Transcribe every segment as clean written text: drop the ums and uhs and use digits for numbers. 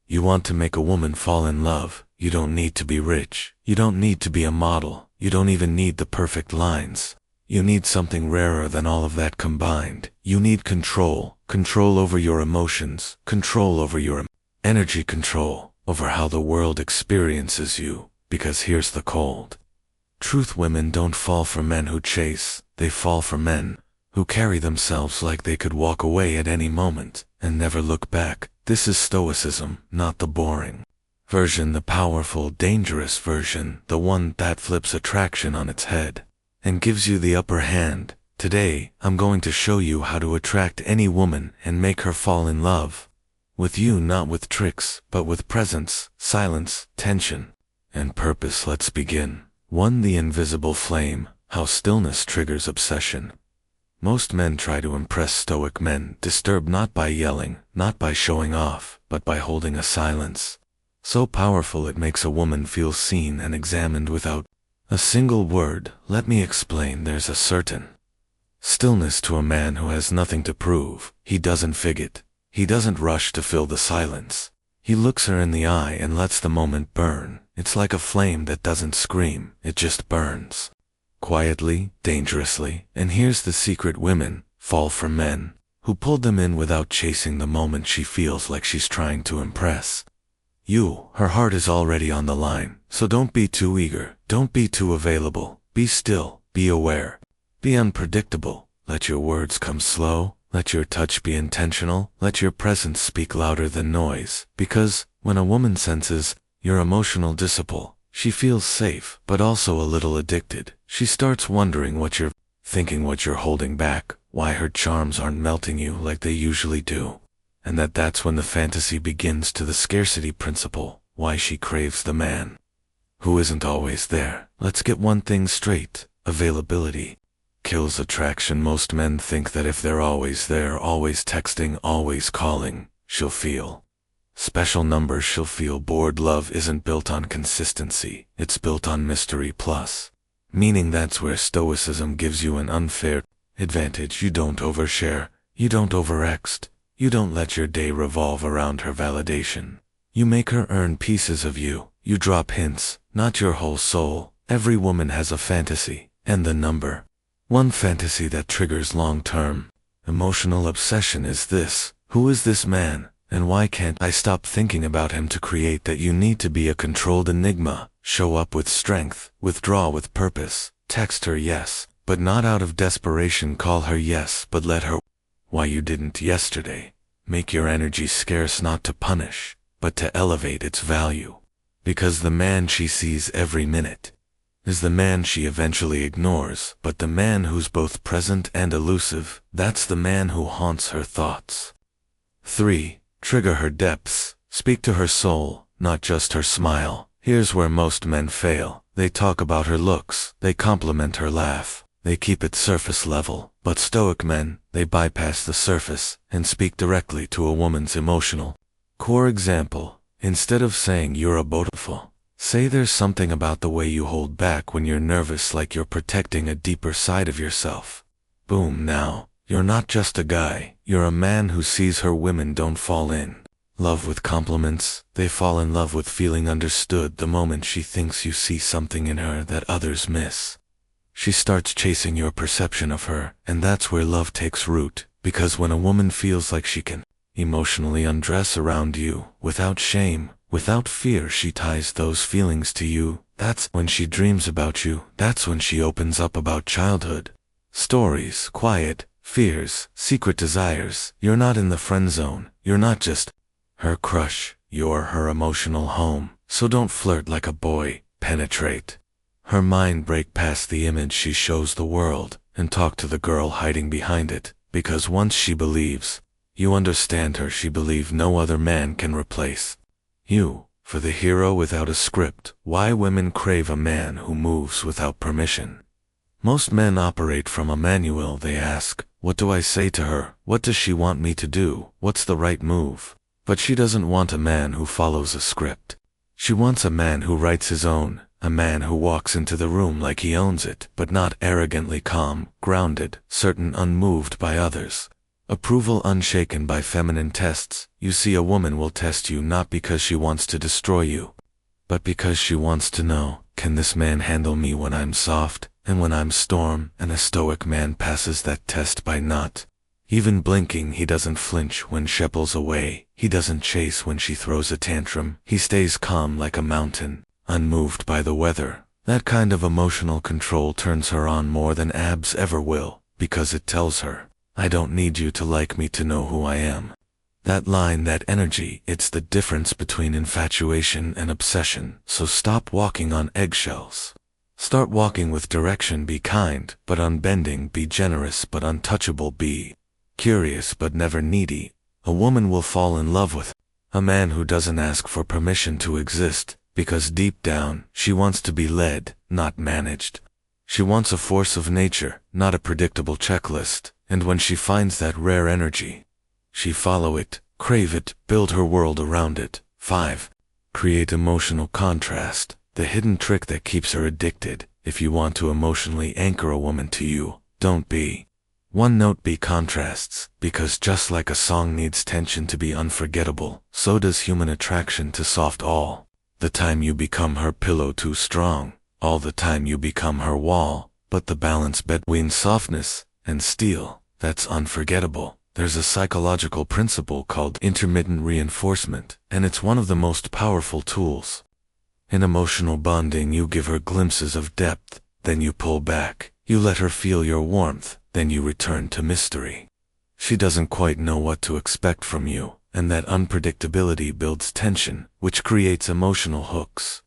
You want to make a woman fall in love. You don't need to be rich. You don't need to be a model. You don't even need the perfect lines. You need something rarer than all of that combined. You need control. Control over your emotions. Control over your energy. Control over how the world experiences you. Because here's the cold truth: women don't fall for men who chase. They fall for men who carry themselves like they could walk away at any moment and never look back. This is Stoicism, not the boring version, the powerful, dangerous version, the one that flips attraction on its head and gives you the upper hand. Today, I'm going to show you how to attract any woman and make her fall in love with you, not with tricks, but with presence, silence, tension, and purpose. Let's begin. 1. The invisible flame: how stillness triggers obsession. Most men try to impress Stoic men, disturbed not by yelling, not by showing off, but by holding a silence so powerful it makes a woman feel seen and examined without a single word. Let me explain. There's a certain stillness to a man who has nothing to prove. He doesn't fig it. He doesn't rush to fill the silence. He looks her in the eye and lets the moment burn. It's like a flame that doesn't scream, it just burns. Quietly, dangerously. And here's the secret: women fall for men who pulled them in without chasing the moment she feels like she's trying to impress you. Her heart is already on the line, so don't be too eager, don't be too available. Be still, be aware, be unpredictable. Let your words come slow, let your touch be intentional, let your presence speak louder than noise. Because when a woman senses your emotional disciple, she feels safe, but also a little addicted. She starts wondering what you're thinking, what you're holding back, why her charms aren't melting you like they usually do. And that's when the fantasy begins. To the scarcity principle: why she craves the man who isn't always there. Let's get one thing straight: availability kills attraction. Most men think that if they're always there, always texting, always calling, she'll feel special numbers, she'll feel bored. Love isn't built on consistency, it's built on mystery plus meaning. That's where Stoicism gives you an unfair advantage. You don't overshare, you don't overext, you don't let your day revolve around her validation. You make her earn pieces of you. You drop hints, not your whole soul. Every woman has a fantasy, and the number one fantasy that triggers long-term emotional obsession is this: who is this man? And why can't I stop thinking about him? To create that, you need to be a controlled enigma. Show up with strength, withdraw with purpose. Text her yes, but not out of desperation. Call her yes, but let her why you didn't yesterday. Make your energy scarce, not to punish, but to elevate its value. Because the man she sees every minute is the man she eventually ignores. But the man who's both present and elusive, that's the man who haunts her thoughts. 3. Trigger her depths. Speak to her soul, not just her smile. Here's where most men fail. They talk about her looks, they compliment her laugh, they keep it surface level. But Stoic men, they bypass the surface and speak directly to a woman's emotional core. Example: instead of saying you're a beautiful, say there's something about the way you hold back when you're nervous, like you're protecting a deeper side of yourself. Boom. Now, you're not just a guy, you're a man who sees her. Women don't fall in love with compliments, they fall in love with feeling understood. The moment she thinks you see something in her that others miss, she starts chasing your perception of her. And that's where love takes root. Because when a woman feels like she can emotionally undress around you, without shame, without fear, she ties those feelings to you. That's when she dreams about you. That's when she opens up about childhood stories, quiet fears, secret desires. You're not in the friend zone. You're not just her crush. You're her emotional home. So don't flirt like a boy. Penetrate her mind. Break past the image she shows the world and talk to the girl hiding behind it. Because once she believes you understand her, she believes no other man can replace you. For the hero without a script: why women crave a man who moves without permission. Most men operate from a manual. They ask, what do I say to her? What does she want me to do? What's the right move? But she doesn't want a man who follows a script. She wants a man who writes his own, a man who walks into the room like he owns it, but not arrogantly calm, grounded, certain, unmoved by others. Approval unshaken by feminine tests. You see, a woman will test you not because she wants to destroy you, but because she wants to know, can this man handle me when I'm soft and when I'm storm? And a stoic man passes that test by not even blinking. He doesn't flinch when she pulls away. He doesn't chase when she throws a tantrum. He stays calm like a mountain, unmoved by the weather. That kind of emotional control turns her on more than abs ever will, because it tells her, I don't need you to like me to know who I am. That line, that energy, it's the difference between infatuation and obsession. So stop walking on eggshells. Start walking with direction. Be kind, but unbending. Be generous, but untouchable. Be curious, but never needy. A woman will fall in love with a man who doesn't ask for permission to exist, because deep down, she wants to be led, not managed. She wants a force of nature, not a predictable checklist. And when she finds that rare energy, she follow it, crave it, build her world around it. 5. Create emotional contrast. The hidden trick that keeps her addicted. If you want to emotionally anchor a woman to you, don't be one note, be contrasts, because just like a song needs tension to be unforgettable, so does human attraction to soft. All the time you become her pillow too strong, all the time you become her wall, but the balance between softness and steel, that's unforgettable. There's a psychological principle called intermittent reinforcement, and it's one of the most powerful tools. In emotional bonding, you give her glimpses of depth, then you pull back. You let her feel your warmth, then you return to mystery. She doesn't quite know what to expect from you, and that unpredictability builds tension, which creates emotional hooks.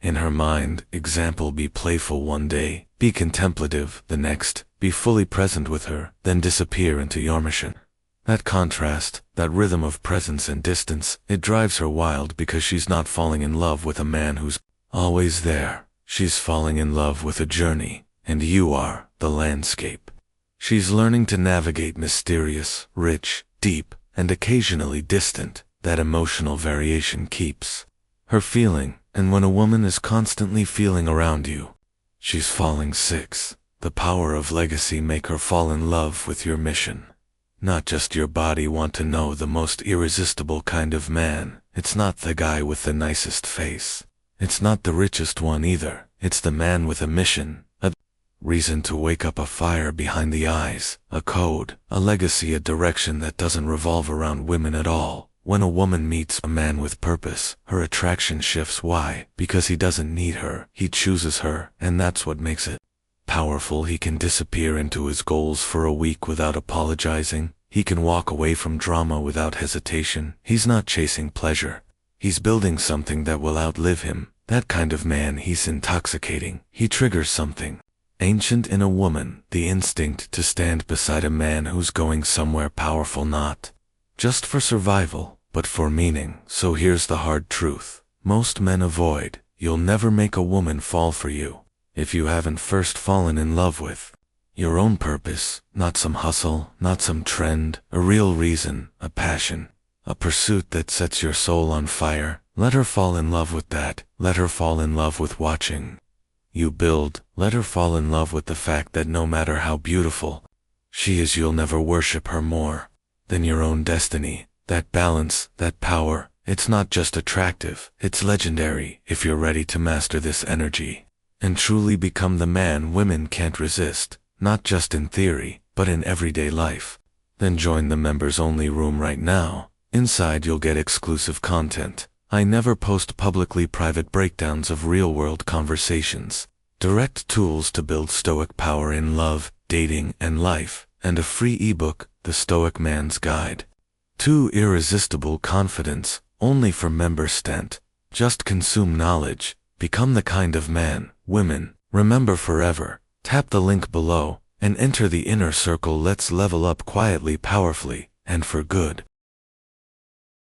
In her mind, example, be playful one day, be contemplative the next, be fully present with her, then disappear into your mission. That contrast, that rhythm of presence and distance, it drives her wild because she's not falling in love with a man who's always there. She's falling in love with a journey, and you are the landscape. She's learning to navigate mysterious, rich, deep, and occasionally distant. That emotional variation keeps her feeling, and when a woman is constantly feeling around you, she's falling. 6. The power of legacy. Make her fall in love with your mission. Not just your body. Want to know the most irresistible kind of man. It's not the guy with the nicest face. It's not the richest one either. It's the man with a mission, a reason to wake up, a fire behind the eyes, a code, a legacy, a direction that doesn't revolve around women at all. When a woman meets a man with purpose, her attraction shifts. Why? Because he doesn't need her, he chooses her, and that's what makes it powerful. He can disappear into his goals for a week without apologizing. He can walk away from drama without hesitation. He's not chasing pleasure. He's building something that will outlive him. That kind of man, he's intoxicating. He triggers something ancient in a woman, the instinct to stand beside a man who's going somewhere powerful, not just for survival, but for meaning. So here's the hard truth. Most men avoid. You'll never make a woman fall for you if you haven't first fallen in love with your own purpose, not some hustle, not some trend, a real reason, a passion, a pursuit that sets your soul on fire. Let her fall in love with that. Let her fall in love with watching you build. Let her fall in love with the fact that no matter how beautiful she is, you'll never worship her more than your own destiny. That balance, that power, it's not just attractive, it's legendary. If you're ready to master this energy and truly become the man women can't resist, not just in theory, but in everyday life, then join the members-only room right now. Inside you'll get exclusive content. I never post publicly private breakdowns of real-world conversations, direct tools to build stoic power in love, dating, and life, and a free ebook, The Stoic Man's Guide to Irresistible Confidence, only for members. Stent. Just consume knowledge. Become the kind of man women remember forever. Tap the link below and enter the inner circle. Let's level up quietly, powerfully, and for good.